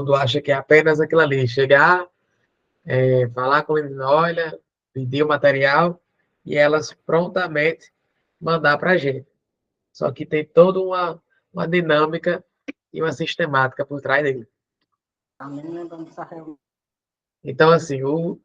mundo acha que é apenas aquilo ali, chegar, falar com ele, olha, pedir o material e elas prontamente mandar para a gente. Só que tem toda uma dinâmica e uma sistemática por trás dele. Tá me lembrando dessa reunião. Então, assim, o,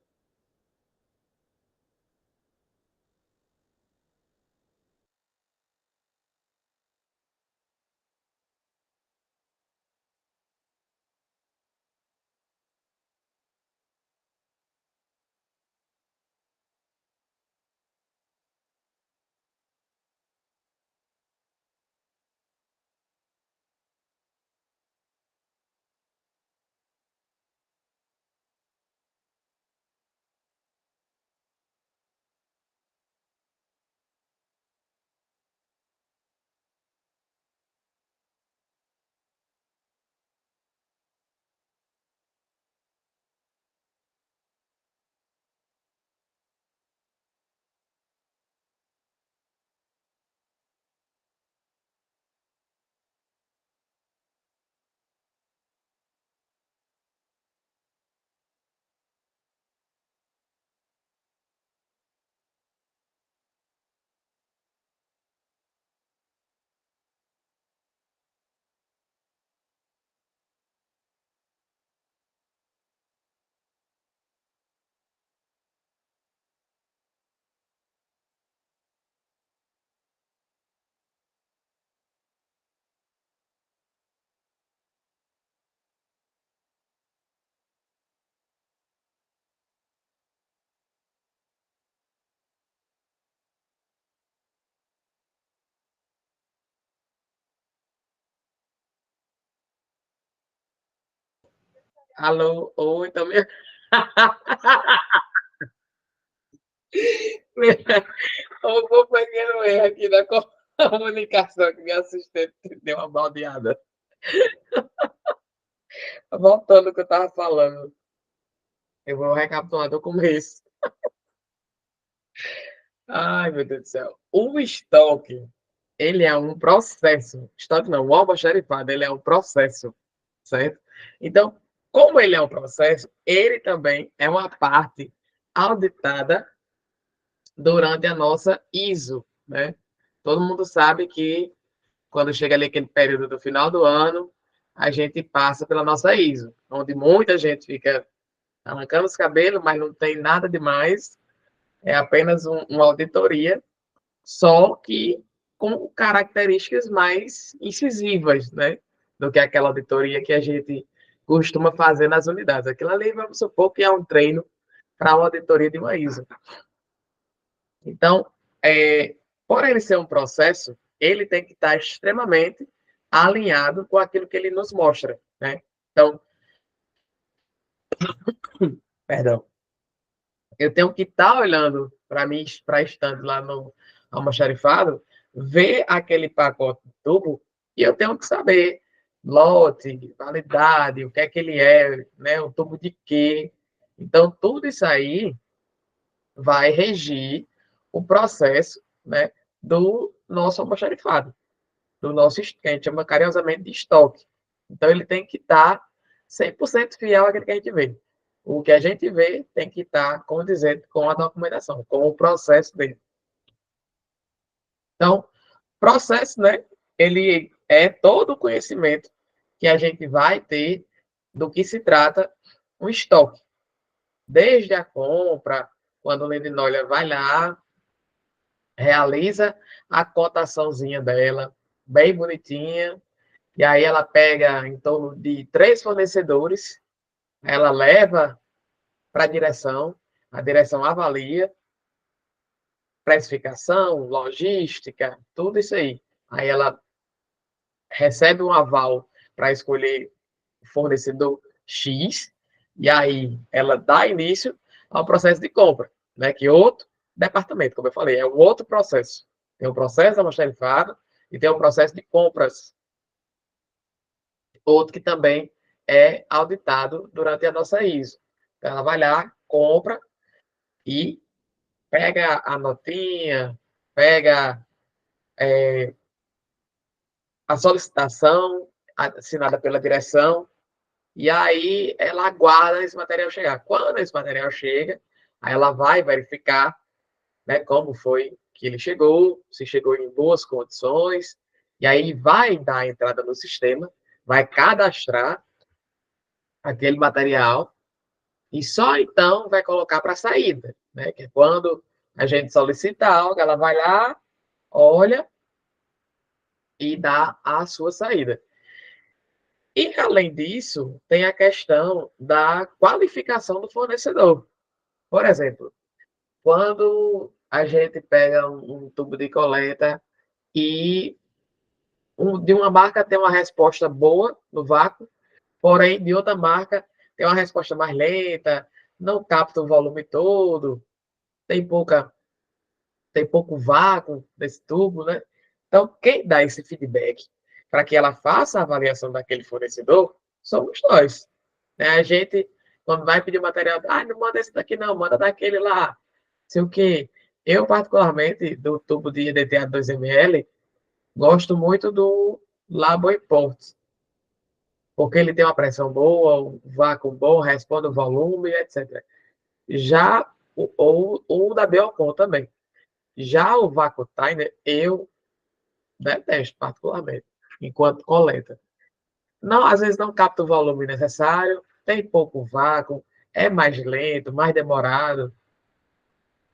alô, oi, também. Eu vou pegar um erro aqui na comunicação que minha assistente deu uma baldeada. Voltando ao que eu estava falando, eu vou recapitular do começo. Ai, meu Deus do céu. O estoque, ele é um processo. Estoque não, o almoxarifado, ele é um processo, certo? Então, como ele é um processo, ele também é uma parte auditada durante a nossa ISO, né? Todo mundo sabe que quando chega ali aquele período do final do ano, a gente passa pela nossa ISO, onde muita gente fica arrancando os cabelos, mas não tem nada demais, é apenas uma auditoria, só que com características mais incisivas, né? Do que aquela auditoria que a gente costuma fazer nas unidades. Aquilo ali, vamos supor que é um treino para uma auditoria de uma ISO. Então, por ele ser um processo, ele tem que estar extremamente alinhado com aquilo que ele nos mostra, né? Então, perdão, eu tenho que estar olhando para mim, para estando lá no almoxarifado, ver aquele pacote de tubo e eu tenho que saber lote, validade, o que é que ele é, né? O tubo de quê. Então, tudo isso aí vai regir o processo, né, do nosso almoxarifado, do nosso, que a gente chama carinhosamente de estoque. Então, ele tem que estar 100% fiel àquilo que a gente vê. O que a gente vê tem que estar condizente com a documentação, com o processo dele. Então, processo, né, ele é todo o conhecimento que a gente vai ter do que se trata um estoque. Desde a compra, quando o Lendinolha vai lá, realiza a cotaçãozinha dela, bem bonitinha, e aí ela pega em torno de 3 fornecedores, ela leva para a direção avalia, precificação, logística, tudo isso aí. Aí ela recebe um aval para escolher o fornecedor X, e aí ela dá início ao processo de compra, né? Que é outro departamento, como eu falei, é um outro processo. Tem o processo da almoxarifado e tem o processo de compras, outro que também é auditado durante a nossa ISO. Então, ela vai lá, compra e pega a notinha, pega a solicitação assinada pela direção, e aí ela aguarda esse material chegar. Quando esse material chega, aí ela vai verificar, né, como foi que ele chegou, se chegou em boas condições, e aí vai dar entrada no sistema, vai cadastrar aquele material e só então vai colocar para saída, né? Que é quando a gente solicita algo, ela vai lá, olha e dá a sua saída. E além disso, tem a questão da qualificação do fornecedor. Por exemplo, quando a gente pega um tubo de coleta e de uma marca tem uma resposta boa no vácuo, porém de outra marca tem uma resposta mais lenta, não capta o volume todo, tem pouca tem pouco vácuo nesse tubo, né? Então, quem dá esse feedback para que ela faça a avaliação daquele fornecedor somos nós. Né? A gente, quando vai pedir material, não manda esse daqui não, manda daquele lá, sei o quê. Eu, particularmente, do tubo de EDTA 2 ml, gosto muito do Labo Import, porque ele tem uma pressão boa, um vácuo bom, responde o volume, etc. Já o da Beocon também. Já o vácuo Tiner, eu detesto particularmente, enquanto coleta. Não, às vezes não capta o volume necessário, tem pouco vácuo, é mais lento, mais demorado.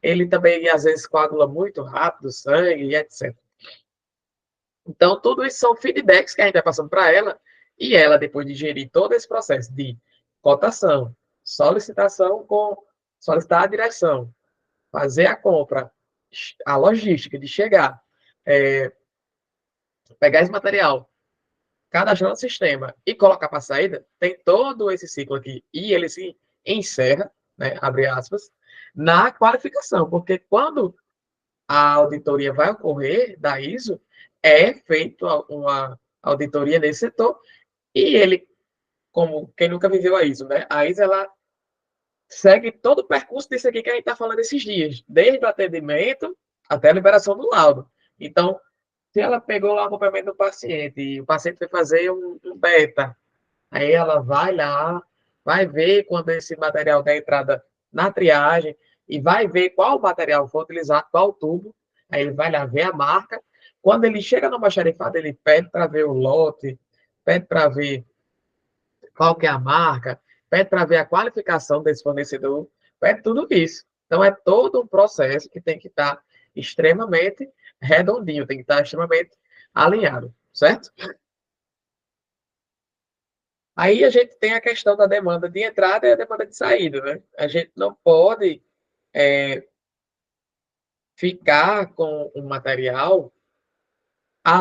Ele também, às vezes, coagula muito rápido o sangue e etc. Então, tudo isso são feedbacks que a gente vai passando para ela, e ela, depois de gerir todo esse processo de cotação, solicitação com solicitar a direção, fazer a compra, a logística de chegar, é, pegar esse material, cadastrar no sistema e colocar para saída, tem todo esse ciclo aqui. E ele se encerra, né, abre aspas, na qualificação, porque quando a auditoria vai ocorrer da ISO, é feita uma auditoria nesse setor e ele, como quem nunca viveu a ISO, né? A ISO, ela segue todo o percurso disso aqui que a gente está falando esses dias, desde o atendimento até a liberação do laudo. Então, se ela pegou lá o acompanhamento do paciente e o paciente foi fazer um beta, aí ela vai lá, vai ver quando esse material der entrada na triagem e vai ver qual material foi utilizado, qual tubo. Aí ele vai lá ver a marca. Quando ele chega no almoxarifado, ele pede para ver o lote, pede para ver qual que é a marca, pede para ver a qualificação desse fornecedor, pede tudo isso. Então, é todo um processo que tem que estar extremamente redondinho, tem que estar extremamente alinhado, certo? Aí a gente tem a questão da demanda de entrada e a demanda de saída, né? A gente não pode ficar com um material a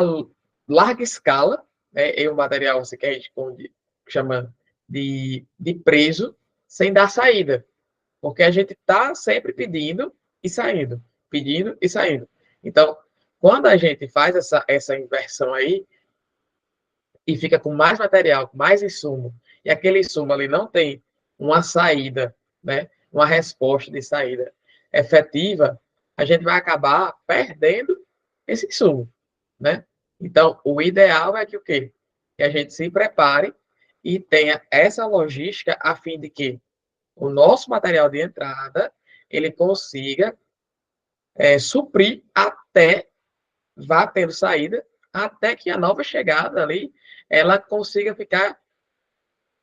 larga escala, né? E um material assim, que a gente chama de preso, sem dar saída. Porque a gente está sempre pedindo e saindo. Então, quando a gente faz essa inversão aí, e fica com mais material, com mais insumo, e aquele insumo ali não tem uma saída, né, uma resposta de saída efetiva, a gente vai acabar perdendo esse insumo, né? Então, o ideal é que o quê? Que a gente se prepare e tenha essa logística a fim de que o nosso material de entrada ele consiga suprir até vá tendo saída, até que a nova chegada ali ela consiga ficar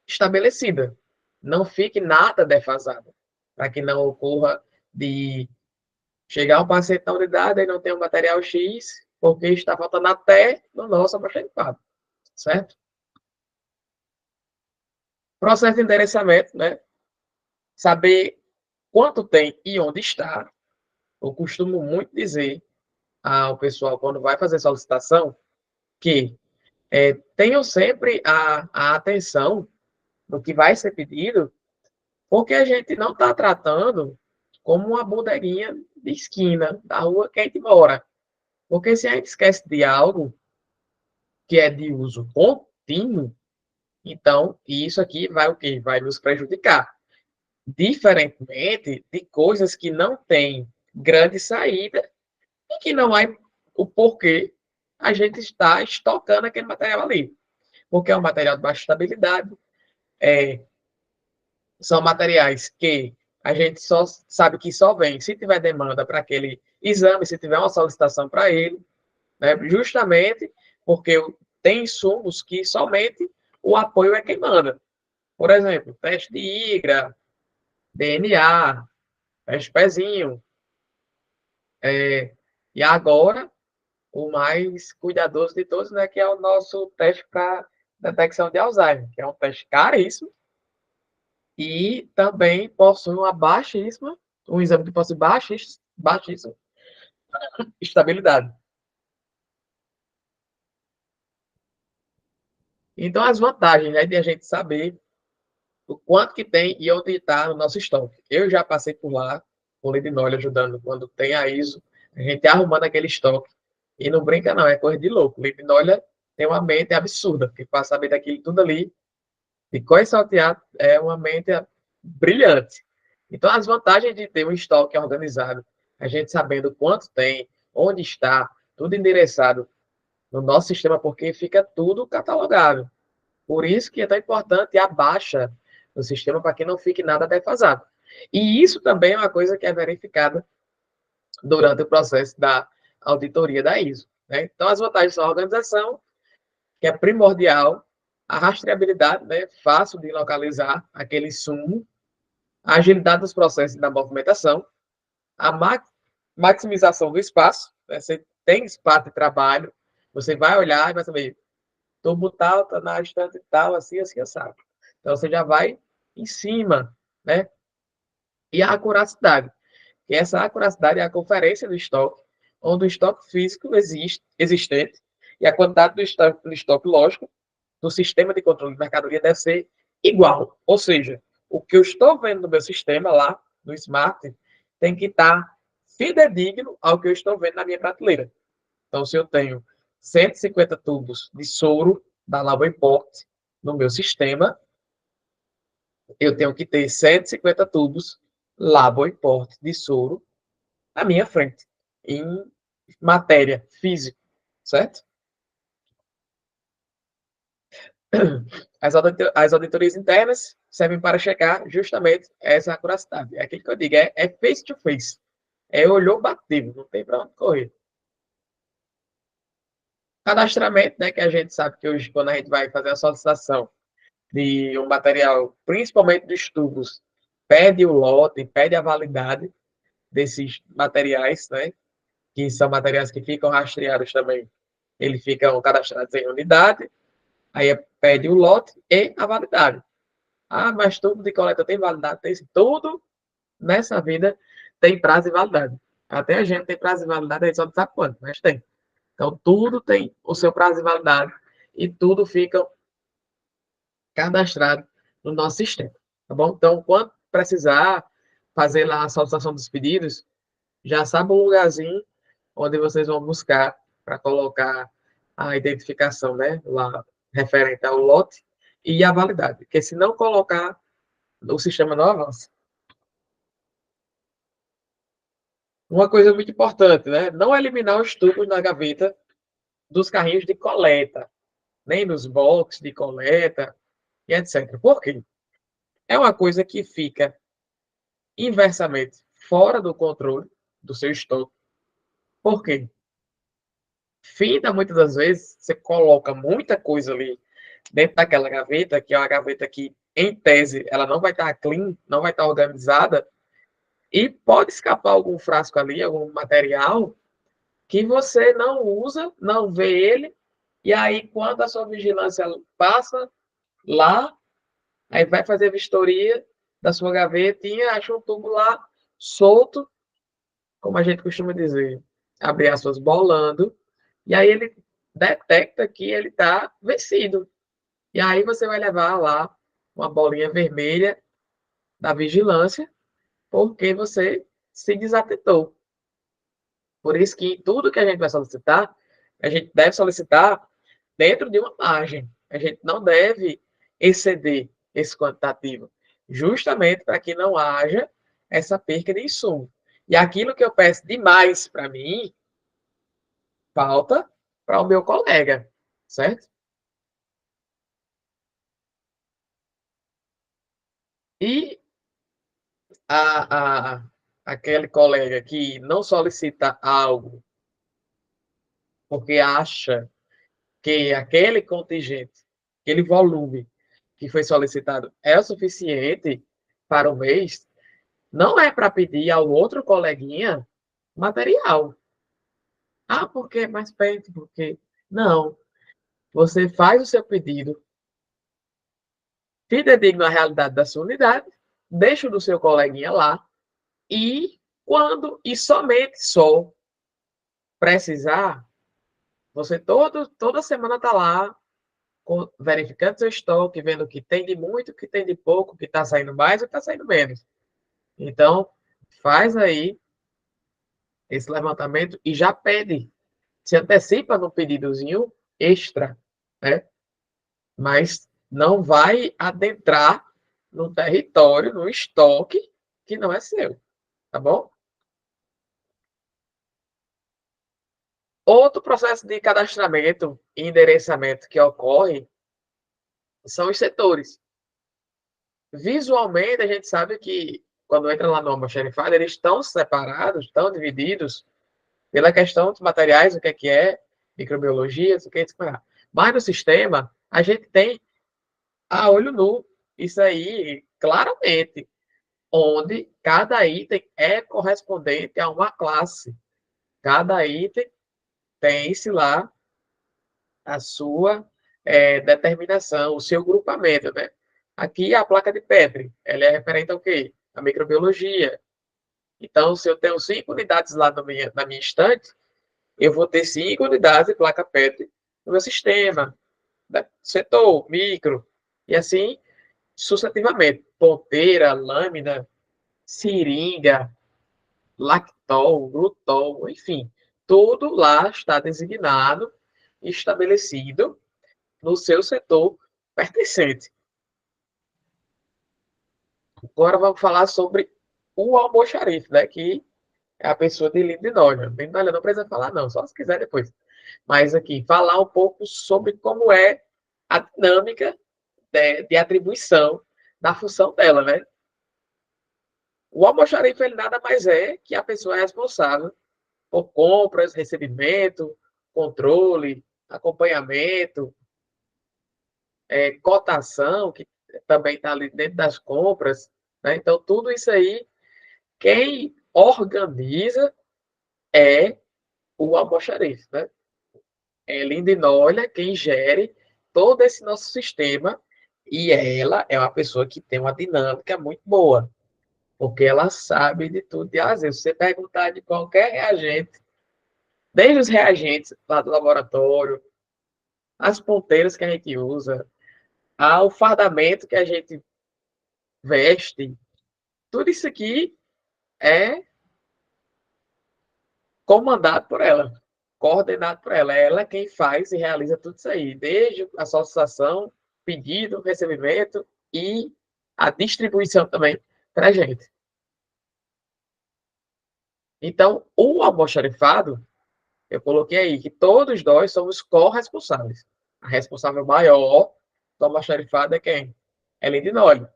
estabelecida. Não fique nada defasado, para que não ocorra de chegar um paciente na unidade e não tem o material X, porque está faltando até no nosso almoxarifado, certo? Processo de endereçamento, né? Saber quanto tem e onde está. Eu costumo muito dizer ao pessoal, quando vai fazer solicitação, que tenham sempre a atenção no que vai ser pedido, porque a gente não está tratando como uma bodeguinha de esquina da rua que a gente mora. Porque se a gente esquece de algo que é de uso contínuo, então isso aqui vai o quê? Vai nos prejudicar. Diferentemente de coisas que não têm grande saída e que não há o porquê a gente está estocando aquele material ali. Porque é um material de baixa estabilidade, são materiais que a gente só sabe que só vem se tiver demanda para aquele exame, se tiver uma solicitação para ele, né? Justamente porque tem insumos que somente o apoio é quem manda. Por exemplo, teste de IGRA, DNA, teste pezinho. E agora, o mais cuidadoso de todos, né, que é o nosso teste para detecção de Alzheimer, que é um teste caríssimo e também possui um exame que possui baixíssima estabilidade. Então, as vantagens, né, de a gente saber o quanto que tem e onde está no nosso estoque. Eu já passei por lá, com o Lidinolio ajudando quando tem a ISO, a gente arrumando aquele estoque. E não brinca não, é coisa de louco. O Lidinolio tem uma mente absurda, porque para saber daquilo tudo ali, de coisa salteado, é uma mente brilhante. Então, as vantagens de ter um estoque organizado, a gente sabendo quanto tem, onde está, tudo endereçado no nosso sistema, porque fica tudo catalogado. Por isso que é tão importante a baixa do sistema para que não fique nada defasado. E isso também é uma coisa que é verificada durante o processo da auditoria da ISO. Né? Então, as vantagens são a organização, que é primordial, a rastreabilidade, né? Fácil de localizar aquele insumo, a agilidade dos processos da movimentação, a maximização do espaço, né? Você tem espaço de trabalho, você vai olhar e vai saber, tubo tal, está na estante tal, assim, assim, sabe. Então, você já vai em cima, né? E a acuracidade, que essa acuracidade é a conferência do estoque, onde o estoque físico existente e a quantidade do estoque lógico do sistema de controle de mercadoria deve ser igual. Ou seja, o que eu estou vendo no meu sistema lá, no Smart, tem que estar fidedigno ao que eu estou vendo na minha prateleira. Então, se eu tenho 150 tubos de soro da Labo Import no meu sistema, eu tenho que ter 150 tubos Labo Import de soro na minha frente, em matéria física, certo? As auditorias internas servem para checar justamente essa acuracidade. É aquilo que eu digo, é face to face. É olhou, bateu, não tem para onde correr. Cadastramento, né, que a gente sabe que hoje, quando a gente vai fazer a solicitação de um material, principalmente dos tubos, pede o lote, pede a validade desses materiais, né, que são materiais que ficam rastreados também. Eles ficam cadastrados em unidade, aí pede o lote e a validade. Ah, mas tubo de coleta tem validade? Tem tudo nessa vida tem prazo de validade. Até a gente tem prazo de validade, a gente só não sabe quanto, mas tem. Então, tudo tem o seu prazo de validade e tudo fica cadastrado no nosso sistema. Tá bom? Então, quando precisar fazer lá a solicitação dos pedidos, já sabe um lugarzinho onde vocês vão buscar para colocar a identificação, né? Lá referente ao lote e a validade. Porque se não colocar, o sistema não avança. Uma coisa muito importante, né? Não eliminar os tubos na gaveta dos carrinhos de coleta, nem nos boxes de coleta e etc. Por quê? É uma coisa que fica inversamente fora do controle do seu estoque. Por quê? Finda, muitas das vezes, você coloca muita coisa ali dentro daquela gaveta, que é uma gaveta que, em tese, ela não vai estar clean, não vai estar organizada, e pode escapar algum frasco ali, algum material, que você não usa, não vê ele, e aí quando a sua vigilância passa lá, aí vai fazer a vistoria da sua gavetinha, acha um tubo lá solto, como a gente costuma dizer, abre aspas, bolando, e aí ele detecta que ele está vencido. E aí você vai levar lá uma bolinha vermelha da vigilância, porque você se desatentou. Por isso que tudo que a gente vai solicitar, a gente deve solicitar dentro de uma margem. A gente não deve exceder esse quantitativo, justamente para que não haja essa perca de insumo. E aquilo que eu peço demais para mim, falta para o meu colega, certo? E a, a, aquele colega que não solicita algo porque acha que aquele contingente, aquele volume que foi solicitado é o suficiente para o mês, não é para pedir ao outro coleguinha material. Ah, porque é mais perto, porque. Não. Você faz o seu pedido, fidedigno à realidade da sua unidade, deixa o do seu coleguinha lá, e quando e somente só precisar, você toda semana está lá verificando seu estoque, vendo o que tem de muito, o que tem de pouco, o que está saindo mais e o que está saindo menos. Então, faz aí esse levantamento e já pede. Se antecipa no pedidozinho extra, né? Mas não vai adentrar no território, no estoque que não é seu, tá bom? Outro processo de cadastramento e endereçamento que ocorre são os setores. Visualmente, a gente sabe que quando entra lá no almoxarifado, eles estão separados, estão divididos pela questão dos materiais, o que é microbiologia, o que é separar. Mas no sistema, a gente tem a olho nu isso aí claramente, onde cada item é correspondente a uma classe. Cada item tem-se lá a sua determinação, o seu grupamento, né? Aqui a placa de Petri, ela é referente ao quê? A microbiologia. Então, se eu tenho 5 unidades lá na minha estante, eu vou ter 5 unidades de placa Petri no meu sistema, né? Setor, micro, e assim sucessivamente. Ponteira, lâmina, seringa, lactol, glutol, enfim, tudo lá está designado, estabelecido no seu setor pertencente. Agora vamos falar sobre o almoxarife, né, que é a pessoa de Lindinólia. Lindinólia não precisa falar não, só se quiser depois. Mas aqui, falar um pouco sobre como é a dinâmica de atribuição da função dela, né? O almoxarife, ele nada mais é que a pessoa é responsável por compras, recebimento, controle, acompanhamento, cotação, que também está ali dentro das compras, né? Então, tudo isso aí, quem organiza é o almoxarife, né? É Lindinólia quem gere todo esse nosso sistema e ela é uma pessoa que tem uma dinâmica muito boa, porque ela sabe de tudo e às vezes você perguntar de qualquer reagente, desde os reagentes lá do laboratório, as ponteiras que a gente usa, ao fardamento que a gente veste, tudo isso aqui é comandado por ela, coordenado por ela. É ela quem faz e realiza tudo isso aí, desde a solicitação, pedido, recebimento e a distribuição também para a gente. Então, o almoxarifado, eu coloquei aí que todos nós somos corresponsáveis. A responsável maior do almoxarifado é quem? É Lindinólia.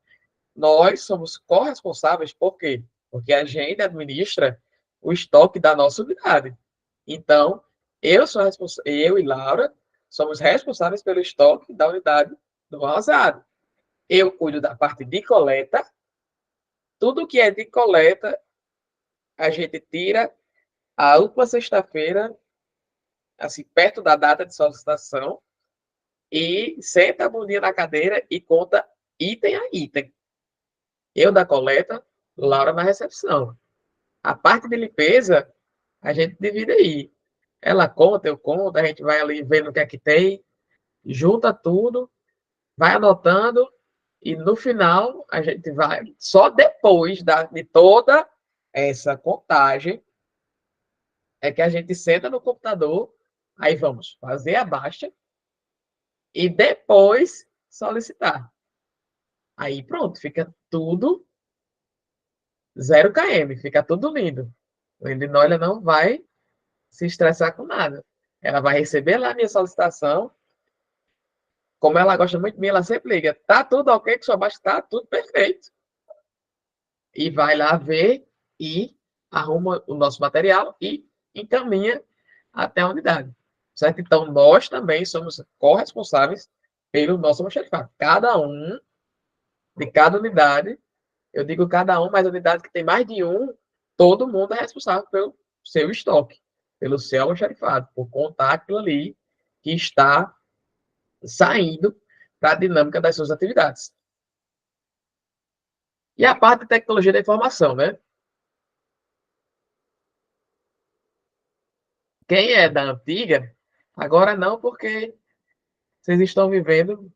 Nós somos corresponsáveis por quê? Porque a gente administra o estoque da nossa unidade. Então, eu e Laura somos responsáveis pelo estoque da unidade do arrasado. Eu cuido da parte de coleta. Tudo que é de coleta, a gente tira a última sexta-feira, assim, perto da data de solicitação, e senta a bundinha na cadeira e conta item a item. Eu da coleta, Laura na recepção. A parte de limpeza, a gente divide aí. Ela conta, eu conto, a gente vai ali vendo o que é que tem, junta tudo, vai anotando, e no final a gente vai, só depois de toda essa contagem, é que a gente senta no computador, aí vamos fazer a baixa e depois solicitar. Aí pronto, fica tudo 0 km, fica tudo lindo. O Lindinólia não vai se estressar com nada. Ela vai receber lá a minha solicitação. Como ela gosta muito de mim, ela sempre liga. Tá tudo ok com sua baixa? Tá tudo perfeito. e vai lá ver e arruma o nosso material e encaminha até a unidade, certo? Então, nós também somos corresponsáveis pelo nosso almoxarifado. Cada um de cada unidade, eu digo cada um, mas a unidade que tem mais de um, todo mundo é responsável pelo seu estoque, pelo seu almoxarifado, por contar aquilo ali que está saindo para a dinâmica das suas atividades. E a parte de tecnologia da informação, né? Quem é da antiga, agora não, porque vocês estão vivendo um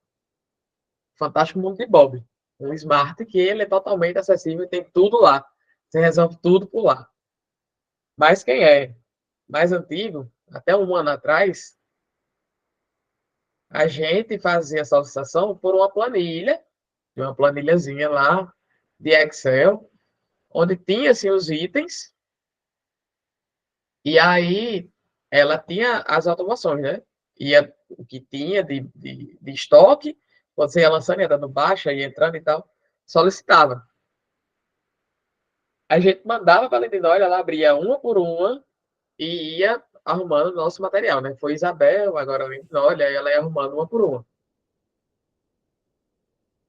fantástico mundo de Bob. Um smart que ele é totalmente acessível e tem tudo lá. Você resolve tudo por lá. Mas quem é mais antigo, até um ano atrás, a gente fazia a solicitação por uma planilhazinha lá de Excel, onde tinha assim, os itens, e aí ela tinha as automações, né? Ia o que tinha de estoque, você ia lançando, ia dando baixa, ia entrando e tal, solicitava. A gente mandava para a Lindinóia, ela abria uma por uma e ia arrumando o nosso material, né? Foi Isabel, agora a Lindinóia, ela ia arrumando uma por uma.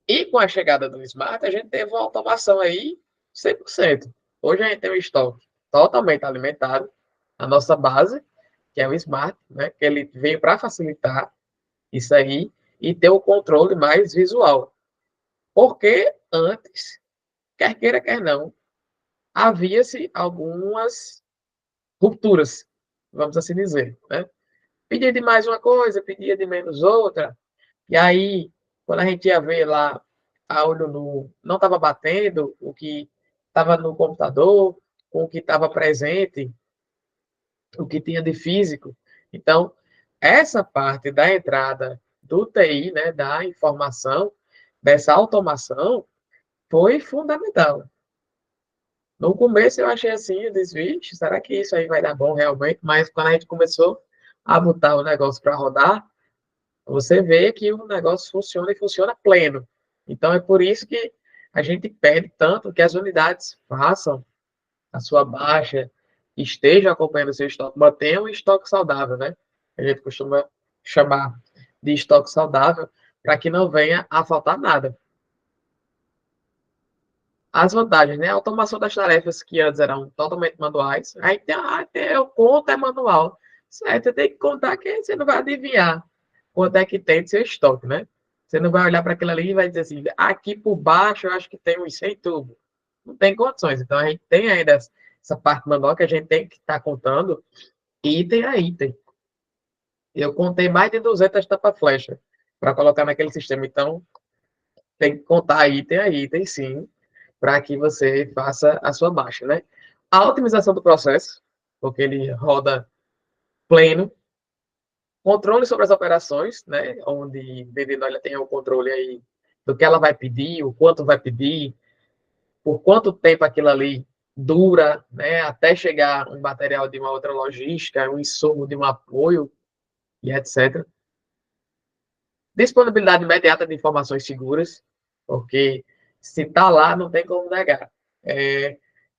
E com a chegada do Smart, a gente teve uma automação aí 100%. Hoje a gente tem um estoque totalmente alimentado, a nossa base, que é o Smart, né? Que ele veio para facilitar isso aí e ter o controle mais visual. Porque antes, quer queira, quer não, havia-se algumas rupturas, vamos assim dizer, né? Pedia de mais uma coisa, pedia de menos outra, e aí, quando a gente ia ver lá, a olho nu, não estava batendo o que estava no computador, com o que estava presente, o que tinha de físico. Então, essa parte da entrada do TI, né, da informação, dessa automação, foi fundamental. No começo eu achei assim, eu disse, vixe, será que isso aí vai dar bom realmente? Mas quando a gente começou a botar o negócio para rodar, você vê que o negócio funciona e funciona pleno. Então é por isso que a gente pede tanto que as unidades façam a sua baixa, estejam acompanhando o seu estoque, mantenham um estoque saudável, né? A gente costuma chamar de estoque saudável para que não venha a faltar nada. As vantagens, né? A automação das tarefas que antes eram totalmente manuais. Aí tem o conta é manual. Certo, você tem que contar que você não vai adivinhar quanto é que tem de seu estoque, né? Você não vai olhar para aquilo ali e vai dizer assim, aqui por baixo eu acho que tem uns 100 tubos. Não tem condições. Então a gente tem ainda essa parte manual que a gente tem que estar contando item a item. Eu contei mais de 200 tapa-flecha para colocar naquele sistema. Então tem que contar item a item, sim, para que você faça a sua baixa, né? A otimização do processo, porque ele roda pleno, controle sobre as operações, né? Onde Vendinólia tem o controle aí do que ela vai pedir, o quanto vai pedir, por quanto tempo aquilo ali dura, né? Até chegar um material de uma outra logística, um insumo de um apoio e etc. Disponibilidade imediata de informações seguras, porque se está lá, não tem como negar. É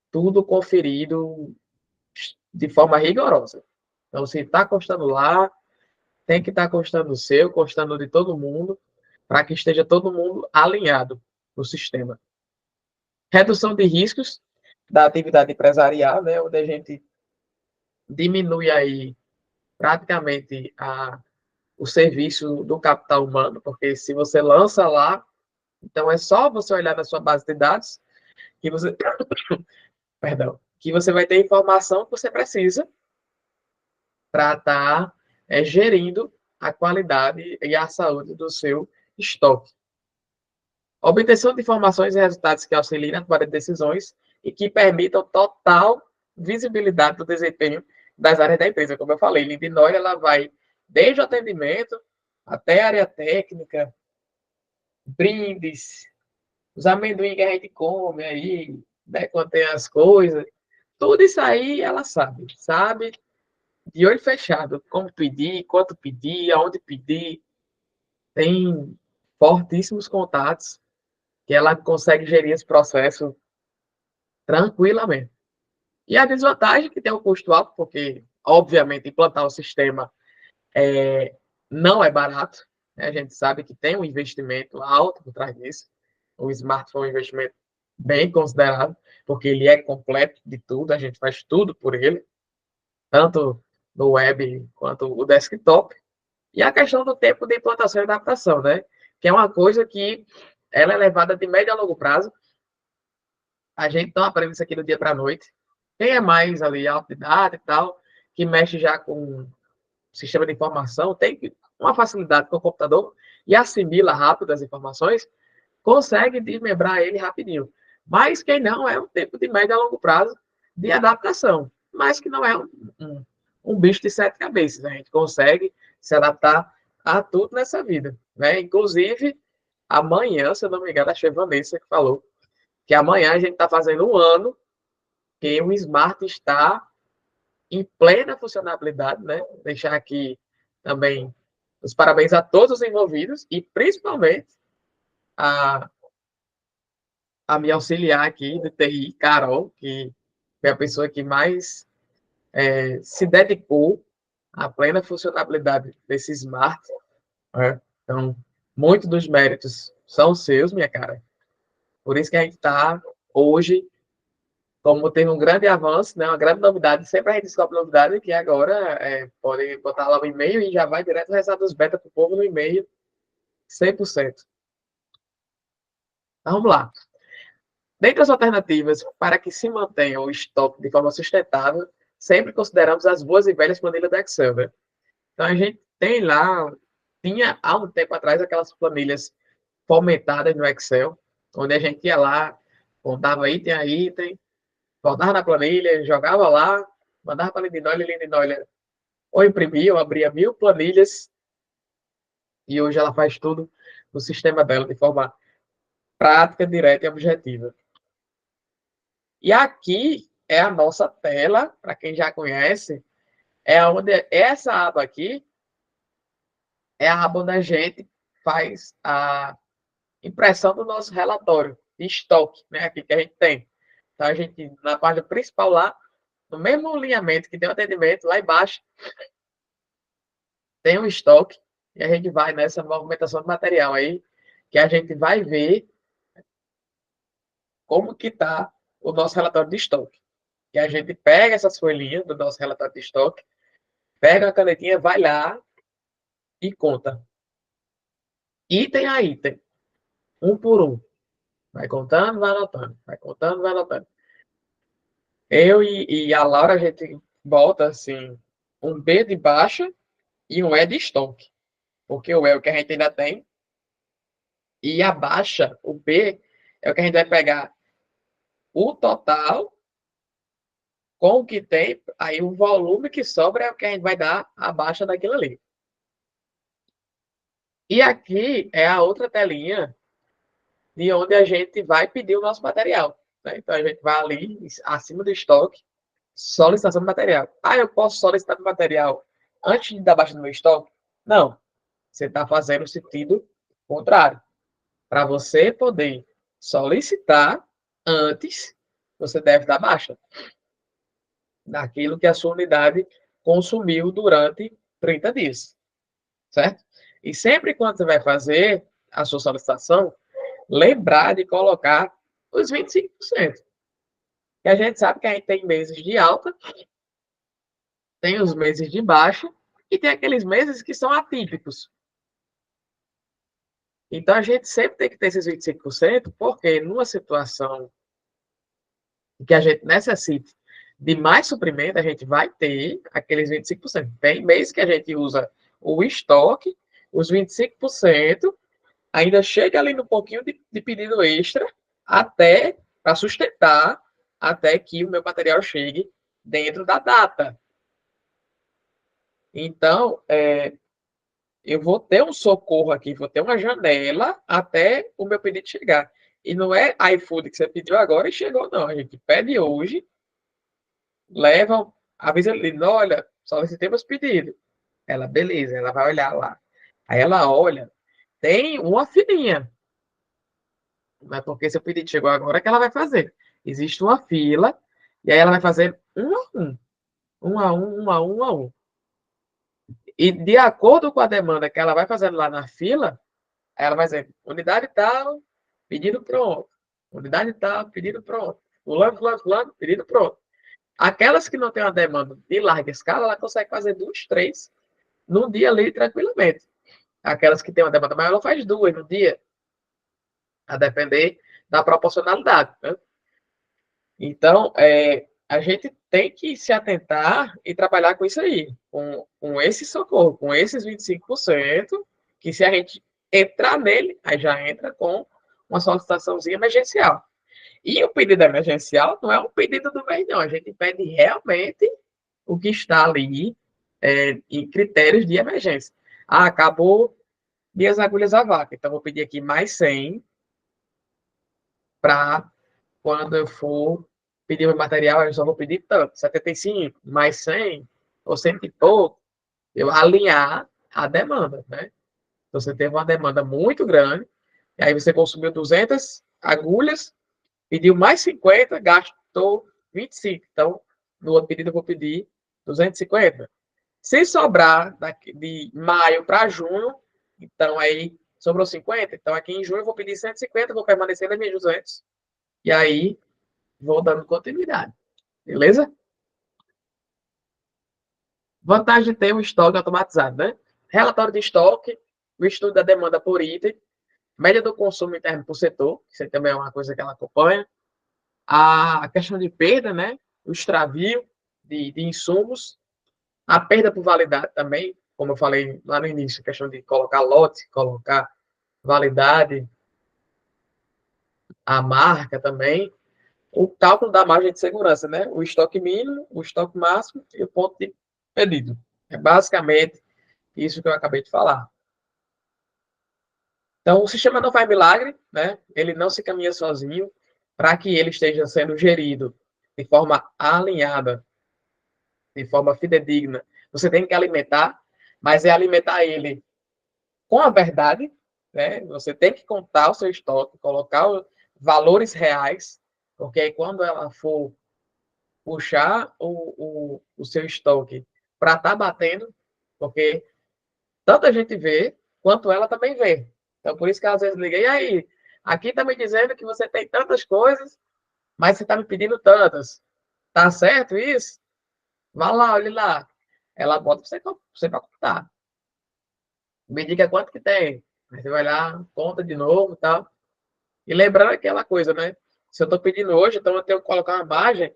tudo conferido de forma rigorosa. Então, se está constando lá, tem que estar constando o seu, constando de todo mundo, para que esteja todo mundo alinhado no sistema. Redução de riscos da atividade empresarial, né, onde a gente diminui aí praticamente o serviço do capital humano, porque se você lança lá, então é só você olhar na sua base de dados que você, perdão, que você vai ter informação que você precisa para estar gerindo a qualidade e a saúde do seu estoque. Obtenção de informações e resultados que auxiliem na tomada de decisões e que permitam total visibilidade do desempenho das áreas da empresa. Como eu falei, Lindinóia, ela vai desde o atendimento até a área técnica, brindes, os amendoim que a gente come aí, né, quando tem as coisas, tudo isso aí ela sabe de olho fechado, como pedir, quanto pedir, aonde pedir, tem fortíssimos contatos que ela consegue gerir esse processo tranquilamente. E a desvantagem é que tem um custo alto, porque, obviamente, implantar o sistema não é barato, né? A gente sabe que tem um investimento alto por trás disso. O smartphone é um investimento bem considerável, porque ele é completo de tudo, a gente faz tudo por ele, tanto no web quanto o desktop. E a questão do tempo de implantação e adaptação, né? Que é uma coisa que ela é levada de médio a longo prazo. A gente não aprende isso aqui do dia para a noite. Quem é mais ali autodidata e tal, que mexe já com sistema de informação, tem uma facilidade com o computador e assimila rápido as informações, consegue desmembrar ele rapidinho. Mas quem não é um tempo de médio a longo prazo de adaptação, mas que não é um bicho de sete cabeças. A gente consegue se adaptar a tudo nessa vida, né? Inclusive, amanhã, se eu não me engano, acho que foi a Vanessa que falou que amanhã a gente está fazendo um ano que o Smart está em plena funcionalidade, né? Deixar aqui também os parabéns a todos os envolvidos e principalmente a, a minha auxiliar aqui do TI, Carol, que foi a pessoa que mais se dedicou à plena funcionalidade desse Smart. Né? Então, muitos dos méritos são seus, minha cara. Por isso que a gente está hoje, como teve um grande avanço, né, uma grande novidade, sempre a gente descobre novidade, que agora pode botar lá o e-mail e já vai direto o resultado dos beta para o povo no e-mail, 100%. Então, vamos lá. Dentre as alternativas para que se mantenha o estoque de forma sustentável, sempre consideramos as boas e velhas planilhas do Excel. Né? Então, a gente tem lá, tinha há um tempo atrás aquelas planilhas fomentadas no Excel, onde a gente ia lá, contava item a item, voltava na planilha, jogava lá, mandava para a Lindinólia ou imprimia, ou abria 1000 planilhas, e hoje ela faz tudo no sistema dela de forma prática, direta e objetiva. E aqui é a nossa tela, para quem já conhece, é onde essa aba aqui é a aba onde a gente faz a impressão do nosso relatório de estoque, né, aqui que a gente tem. Então, a gente, na página principal lá, no mesmo alinhamento que tem o atendimento, lá embaixo, tem um estoque, e a gente vai nessa movimentação de material aí, que a gente vai ver como que está o nosso relatório de estoque. Que a gente pega essas folhinhas do nosso relatório de estoque, pega a canetinha, vai lá e conta. Item a item, um por um. Vai contando, vai anotando. Vai contando, vai anotando. Eu e a Laura, a gente bota assim, um B de baixa e um E de estoque. Porque o E é o que a gente ainda tem. E a baixa, o B, é o que a gente vai pegar o total com o que tem, aí o volume que sobra é o que a gente vai dar a baixa daquilo ali. E aqui é a outra telinha de onde a gente vai pedir o nosso material. Né? Então a gente vai ali, acima do estoque, solicitação de material. Ah, eu posso solicitar material antes de dar baixa no meu estoque? Não. Você está fazendo o sentido contrário. Para você poder solicitar antes, você deve dar baixa daquilo que a sua unidade consumiu durante 30 dias, certo? E sempre quando você vai fazer a sua solicitação, lembrar de colocar os 25%. Que a gente sabe que a gente tem meses de alta, tem os meses de baixa e tem aqueles meses que são atípicos. Então a gente sempre tem que ter esses 25%, porque numa situação que a gente necessite de mais suprimento, a gente vai ter aqueles 25%. Tem mês que a gente usa o estoque, os 25%, ainda chega ali no pouquinho de pedido extra, até para sustentar, até que o meu material chegue dentro da data. Então, eu vou ter um socorro aqui, vou ter uma janela até o meu pedido chegar. E não é iFood que você pediu agora e chegou, não. A gente pede hoje, leva, avisa ele, olha, solicitei meus pedidos. Ela, beleza, ela vai olhar lá. Aí ela olha, tem uma filinha. Não é porque seu pedido chegou agora que ela vai fazer. existe uma fila, e aí ela vai fazer um a um, um a um, um a um. E de acordo com a demanda que ela vai fazendo lá na fila, ela vai dizer, unidade tal, pedido pronto. Unidade tal, pedido pronto. Fulano, fulano, fulano, pedido pronto. Aquelas que não têm uma demanda de larga escala, ela consegue fazer 2, 3 num dia ali tranquilamente. Aquelas que têm uma demanda maior, ela faz 2 no dia, a depender da proporcionalidade. Né? Então, a gente tem que se atentar e trabalhar com isso aí, com esse socorro, com esses 25%, que se a gente entrar nele, aí já entra com uma solicitaçãozinha emergencial. E o pedido emergencial não é um pedido do mês, não. A gente pede realmente o que está ali em critérios de emergência. Ah, acabou minhas agulhas a vaca, então vou pedir aqui mais 100 para quando eu for pedir meu material, eu só vou pedir tanto, 75, mais 100, ou 100 e pouco, eu alinhar a demanda, né? Então, você teve uma demanda muito grande, e aí você consumiu 200 agulhas, pediu mais 50, gastou 25. Então, no outro pedido eu vou pedir 250. Se sobrar de maio para junho, então aí sobrou 50. Então, aqui em junho eu vou pedir 150, vou permanecer nas minhas 200. E aí, vou dando continuidade. Beleza? Vantagem de ter um estoque automatizado, né? Relatório de estoque, o estudo da demanda por item, média do consumo interno por setor, isso também é uma coisa que ela acompanha. A questão de perda, né? O extravio de insumos, a perda por validade também, como eu falei lá no início, a questão de colocar lote, colocar validade, a marca também, o cálculo da margem de segurança, né? O estoque mínimo, o estoque máximo e o ponto de pedido. É basicamente isso que eu acabei de falar. Então, o sistema não faz milagre, né? Ele não se caminha sozinho. Para que ele esteja sendo gerido de forma alinhada, de forma fidedigna, você tem que alimentar, mas é alimentar ele com a verdade, né? Você tem que contar o seu estoque, colocar valores reais, porque aí quando ela for puxar o seu estoque para estar batendo, porque tanto a gente vê, quanto ela também vê. Então, por isso que às vezes liguei, e aí, aqui está me dizendo que você tem tantas coisas, mas você está me pedindo tantas. Tá certo isso? Vá lá, olhe lá. Ela bota você para contar. Me diga quanto que tem. Aí você vai lá, conta de novo e tal. E lembrando aquela coisa, né? Se eu estou pedindo hoje, então eu tenho que colocar uma margem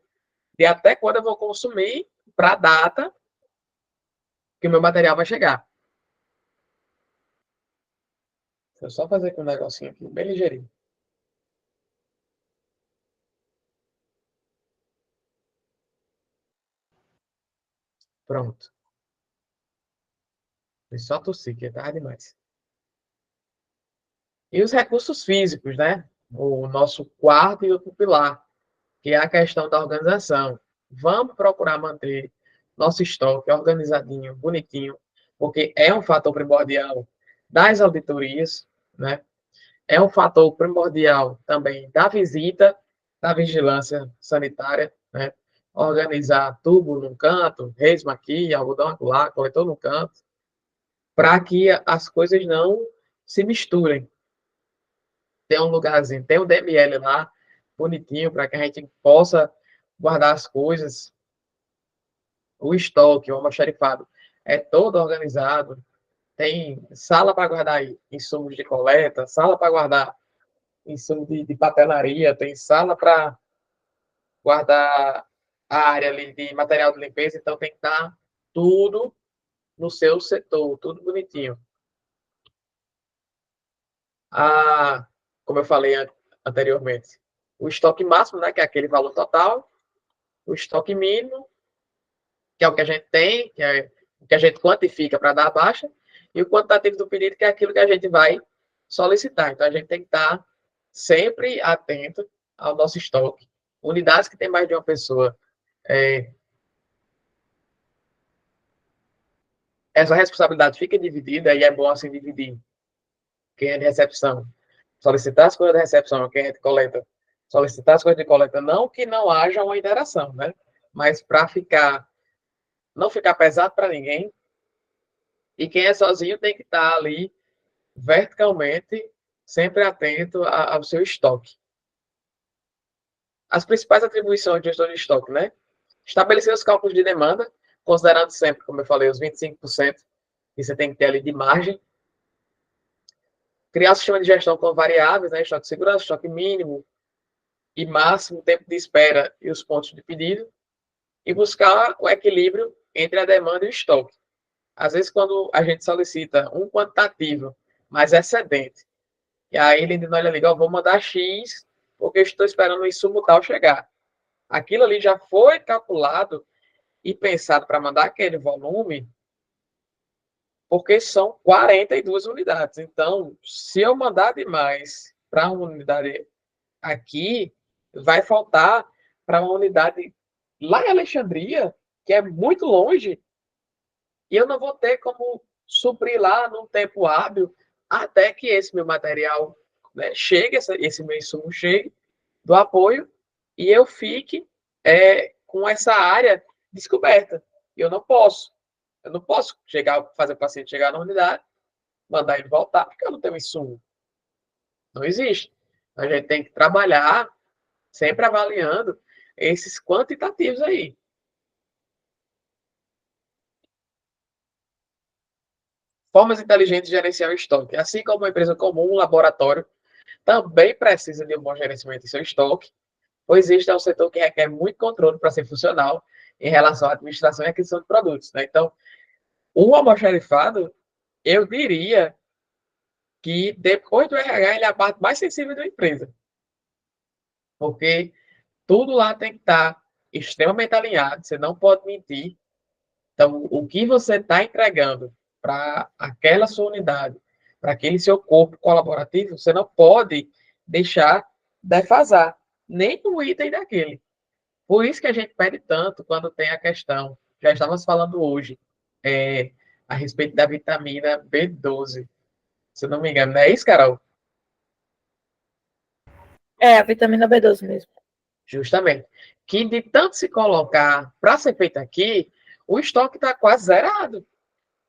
de até quando eu vou consumir para a data que o meu material vai chegar. Deixa eu só fazer aqui um negocinho aqui, bem ligeirinho. Pronto. Foi só tossir, que tá demais. E os recursos físicos, né? O nosso quarto e outro pilar, que é a questão da organização. Vamos procurar manter nosso estoque organizadinho, bonitinho, porque é um fator primordial das auditorias, né? É um fator primordial também da visita, da vigilância sanitária, né? Organizar tubo num canto, resma aqui, algodão acolá, coletor no canto, para que as coisas não se misturem. Tem um lugarzinho, tem o DML lá, bonitinho, para que a gente possa guardar as coisas. O estoque, o almoxarifado, é todo organizado. Tem sala para guardar insumos de coleta, sala para guardar insumos de papelaria, tem sala para guardar a área ali de material de limpeza, então tem que estar tudo no seu setor, tudo bonitinho. Como eu falei anteriormente, o estoque máximo, né, que é aquele valor total, o estoque mínimo, que é o que a gente tem, que é o que a gente quantifica para dar a baixa, e o quantitativo do pedido, que é aquilo que a gente vai solicitar. Então, a gente tem que estar sempre atento ao nosso estoque. Unidades que tem mais de uma pessoa, essa responsabilidade fica dividida, e é bom assim dividir quem é de recepção, solicitar as coisas da recepção, quem é de coleta, solicitar as coisas de coleta, não que não haja uma interação, né? Mas para não ficar pesado para ninguém, e quem é sozinho tem que estar ali verticalmente, sempre atento ao seu estoque. As principais atribuições de gestor de estoque, né? Estabelecer os cálculos de demanda, considerando sempre, como eu falei, os 25% que você tem que ter ali de margem. Criar um sistema de gestão com variáveis, né? Estoque de segurança, estoque mínimo e máximo, tempo de espera e os pontos de pedido. E buscar o equilíbrio entre a demanda e o estoque. Às vezes, quando a gente solicita um quantitativo mais excedente, e aí ele não olha ali, ó, vou mandar X, porque eu estou esperando o insumo tal chegar. Aquilo ali já foi calculado e pensado para mandar aquele volume, porque são 42 unidades. Então, se eu mandar demais para uma unidade aqui, vai faltar para uma unidade lá em Alexandria, que é muito longe, e eu não vou ter como suprir lá num tempo hábil até que esse meu material, né, chegue, esse meu insumo chegue do apoio e eu fique com essa área descoberta. Eu não posso. Eu não posso fazer o paciente chegar na unidade, mandar ele voltar, porque eu não tenho insumo. Não existe. A gente tem que trabalhar sempre avaliando esses quantitativos aí. Formas inteligentes de gerenciar o estoque. Assim como uma empresa comum, um laboratório também precisa de um bom gerenciamento de seu estoque, pois este é um setor que requer muito controle para ser funcional em relação à administração e aquisição de produtos. Né? Então, o almoxarifado, eu diria que depois do RH, ele é a parte mais sensível da empresa, porque tudo lá tem que estar extremamente alinhado, você não pode mentir. Então, o que você está entregando para aquela sua unidade, para aquele seu corpo colaborativo, você não pode deixar defasar, nem um item daquele. Por isso que a gente pede tanto quando tem a questão, já estávamos falando hoje, a respeito da vitamina B12. Se não me engano, não é isso, Carol? É, a vitamina B12 mesmo. Justamente. Que de tanto se colocar para ser feito aqui, o estoque está quase zerado.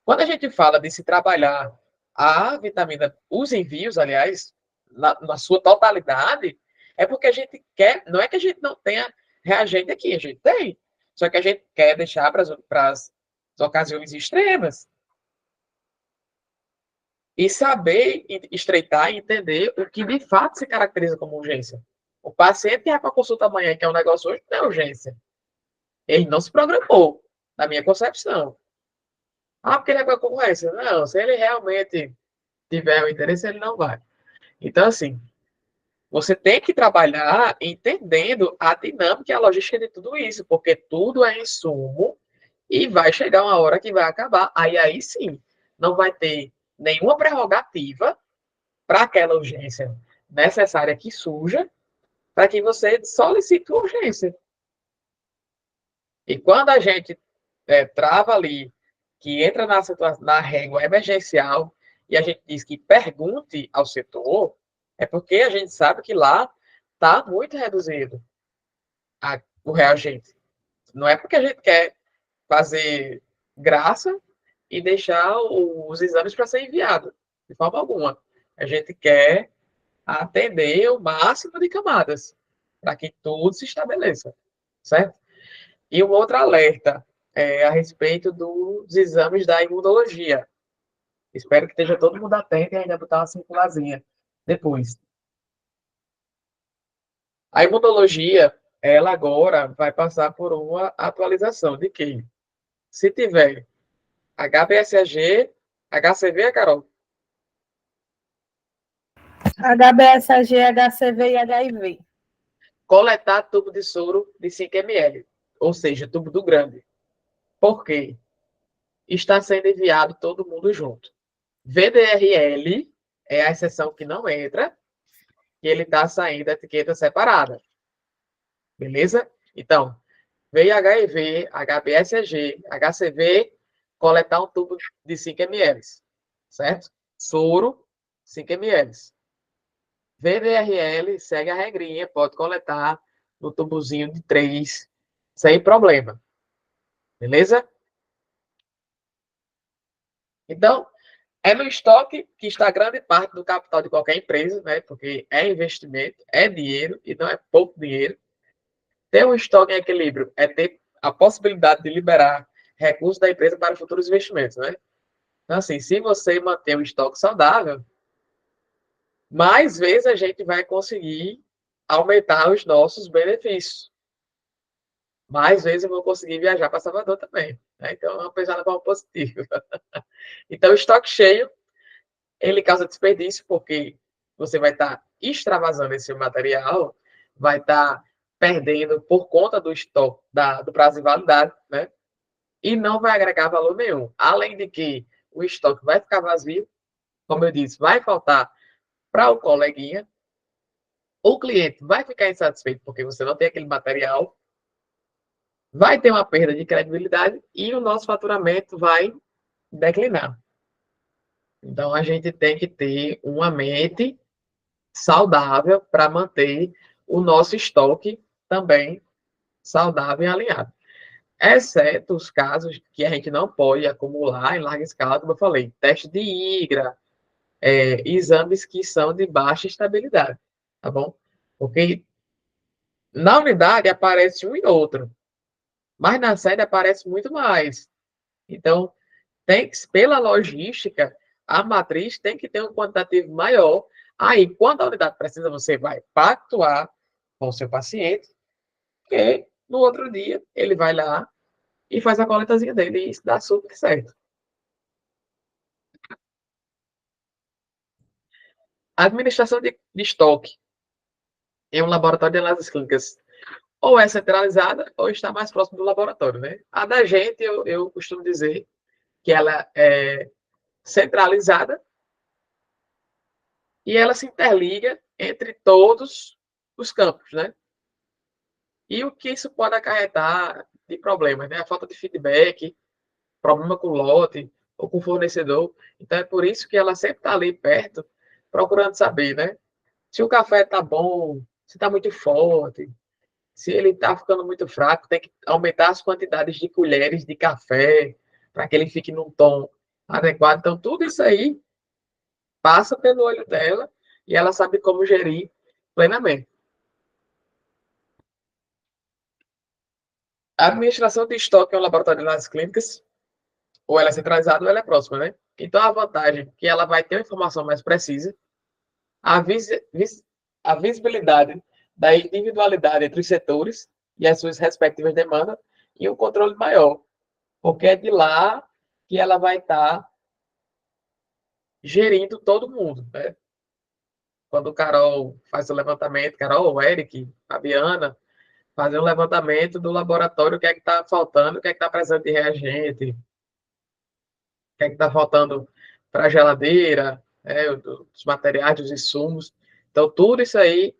Quando a gente fala de se trabalhar a vitamina, os envios, aliás, na sua totalidade, é porque a gente quer, não é que a gente não tenha reagente aqui, a gente tem. Só que a gente quer deixar para as ocasiões extremas. E saber estreitar e entender o que de fato se caracteriza como urgência. O paciente que vai para a consulta amanhã, que é um negócio hoje, não é urgência. Ele não se programou, na minha concepção. Ah, porque ele é para concorrência. Não, se ele realmente tiver o interesse, ele não vai. Então, assim, você tem que trabalhar entendendo a dinâmica e a logística de tudo isso, porque tudo é insumo e vai chegar uma hora que vai acabar. Aí sim, não vai ter nenhuma prerrogativa para aquela urgência necessária que surja para que você solicite urgência. E quando a gente trava ali, que entra na régua emergencial, e a gente diz que pergunte ao setor, é porque a gente sabe que lá está muito reduzido o reagente. Não é porque a gente quer fazer graça e deixar os exames para ser enviado, de forma alguma. A gente quer atender o máximo de camadas, para que tudo se estabeleça, certo? E um outro alerta a respeito dos exames da imunologia. Espero que esteja todo mundo atento e ainda botar uma circularzinha depois. A imunologia, ela agora vai passar por uma atualização de que, se tiver HBsAg, HCV, Carol? HBsAg, HCV e HIV. Coletar tubo de soro de 5 ml, ou seja, tubo do grande. Por quê? Está sendo enviado todo mundo junto. VDRL é a exceção que não entra, e ele está saindo a etiqueta separada. Beleza? Então, veio HIV, HBsAg, HCV, coletar um tubo de 5 ml. Certo? Soro, 5 ml. VDRL segue a regrinha, pode coletar no tubozinho de 3, sem problema. Beleza? Então, é no estoque que está grande parte do capital de qualquer empresa, né? Porque é investimento, é dinheiro e não é pouco dinheiro. Ter um estoque em equilíbrio é ter a possibilidade de liberar recursos da empresa para futuros investimentos, né? Então, assim, se você manter um estoque saudável, mais vezes a gente vai conseguir aumentar os nossos benefícios. Mais vezes eu vou conseguir viajar para Salvador também. Né? Então, é uma pesada para o positivo. Então, o estoque cheio, ele causa desperdício, porque você vai estar extravasando esse material, vai estar perdendo por conta do estoque, do prazo de validade, né? E não vai agregar valor nenhum. Além de que o estoque vai ficar vazio, como eu disse, vai faltar para o coleguinha, o cliente vai ficar insatisfeito porque você não tem aquele material, vai ter uma perda de credibilidade e o nosso faturamento vai declinar. Então, a gente tem que ter uma mente saudável para manter o nosso estoque também saudável e alinhado. Exceto os casos que a gente não pode acumular em larga escala, como eu falei, teste de IGRA, exames que são de baixa estabilidade, tá bom? Porque na unidade aparece um e outro, mas na sede aparece muito mais. Então, tem que, pela logística, a matriz tem que ter um quantitativo maior. Aí, quando a unidade precisa, você vai pactuar com o seu paciente, que no outro dia ele vai lá e faz a coletazinha dele, e isso dá super certo. A administração de estoque em um laboratório de análises clínicas ou é centralizada ou está mais próximo do laboratório, né? A da gente, eu costumo dizer que ela é centralizada e ela se interliga entre todos os campos, né? E o que isso pode acarretar de problemas, né? A falta de feedback, problema com o lote ou com o fornecedor. Então, é por isso que ela sempre está ali perto, procurando saber, né? Se o café está bom, se está muito forte, se ele está ficando muito fraco, tem que aumentar as quantidades de colheres de café para que ele fique num tom adequado. Então, tudo isso aí passa pelo olho dela e ela sabe como gerir plenamente. A administração de estoque é um laboratório de análises clínicas, ou ela é centralizada ou ela é próxima, né? Então, a vantagem é que ela vai ter uma informação mais precisa, a, a visibilidade da individualidade entre os setores e as suas respectivas demandas e um controle maior, porque é de lá que ela vai estar gerindo todo mundo, né? Quando o Carol faz o levantamento, Carol, Eric, Fabiana, fazer um levantamento do laboratório, o que é que está faltando, o que é que está precisando de reagente, o que é que está faltando para a geladeira, os materiais, os insumos. Então, tudo isso aí,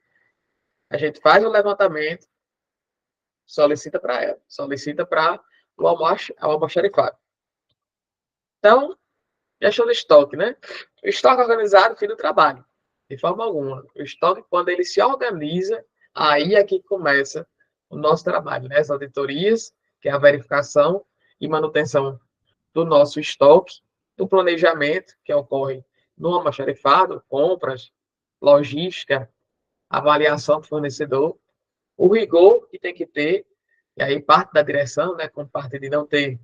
a gente faz o levantamento, solicita para ela, solicita para o almoxarifado. Então, gestão de estoque, né? O estoque organizado, fim do trabalho, de forma alguma. O estoque, quando ele se organiza, aí é que começa o nosso trabalho, né? As auditorias, que é a verificação e manutenção do nosso estoque, do planejamento, que ocorre no almoxarifado, compras, logística, avaliação do fornecedor, o rigor que tem que ter, e aí parte da direção, né, com parte de não ter,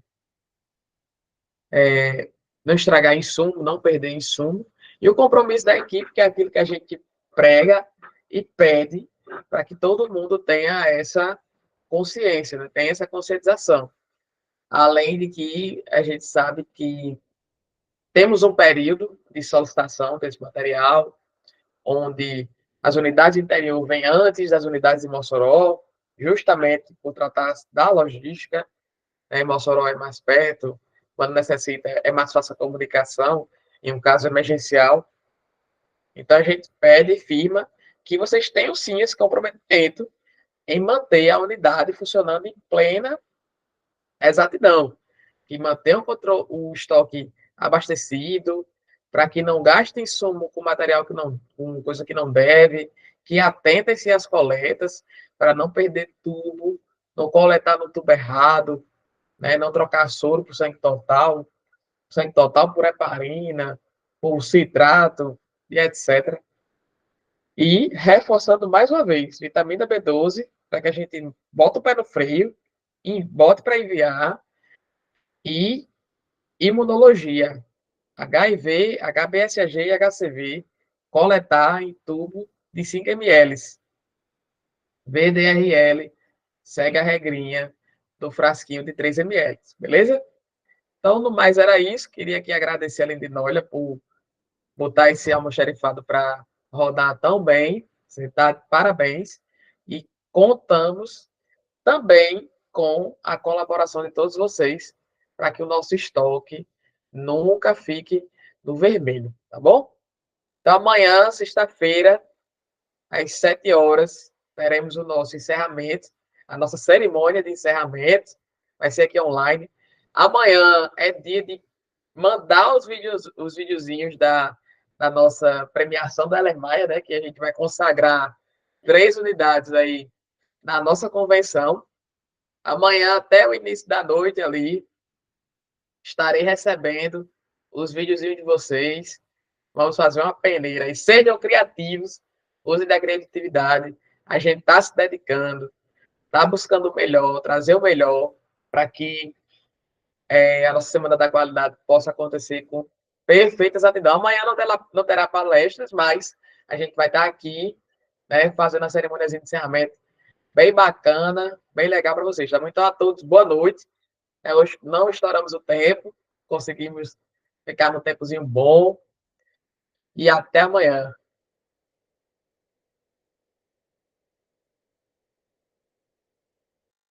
não estragar insumo, não perder insumo, e o compromisso da equipe, que é aquilo que a gente prega e pede para que todo mundo tenha essa consciência, né, tenha essa conscientização. Além de que a gente sabe que temos um período de solicitação desse material, onde as unidades de interior vêm antes das unidades de Mossoró, justamente por tratar da logística, né? Mossoró é mais perto, quando necessita é mais fácil a comunicação, em um caso emergencial. Então, a gente pede e firma que vocês tenham, sim, esse comprometimento em manter a unidade funcionando em plena exatidão, que mantenha o estoque abastecido, para que não gastem insumo com material que não, com coisa que não deve, que atentem-se às coletas, para não perder tubo, não coletar no tubo errado, né? Não trocar soro por sangue total por heparina, por citrato e etc. E reforçando mais uma vez, vitamina B12, para que a gente bote o pé no freio, e bote para enviar, e imunologia, HIV, HBsAg e HCV, coletar em tubo de 5 ml. VDRL, segue a regrinha do frasquinho de 3 ml, beleza? Então, no mais era isso. Queria aqui agradecer a Lindinólia por botar esse almoxarifado para rodar tão bem. Você está de parabéns. E contamos também com a colaboração de todos vocês para que o nosso estoque nunca fique no vermelho, tá bom? Então, amanhã, sexta-feira, às 7 horas, teremos o nosso encerramento, a nossa cerimônia de encerramento. Vai ser aqui online. Amanhã é dia de mandar os videozinhos da nossa premiação da Alemanha, né? Que a gente vai consagrar 3 unidades aí na nossa convenção. Amanhã, até o início da noite ali, estarei recebendo os videozinhos de vocês. Vamos fazer uma peneira. E sejam criativos, usem da criatividade. A gente está se dedicando, está buscando o melhor, trazer o melhor para que a nossa Semana da Qualidade possa acontecer com perfeita exatidão. Amanhã não terá palestras, mas a gente vai estar aqui, né, fazendo a cerimônia de encerramento bem bacana, bem legal para vocês. Tá? Então, a todos, boa noite. Hoje não estouramos o tempo, conseguimos ficar no tempozinho bom. E até amanhã.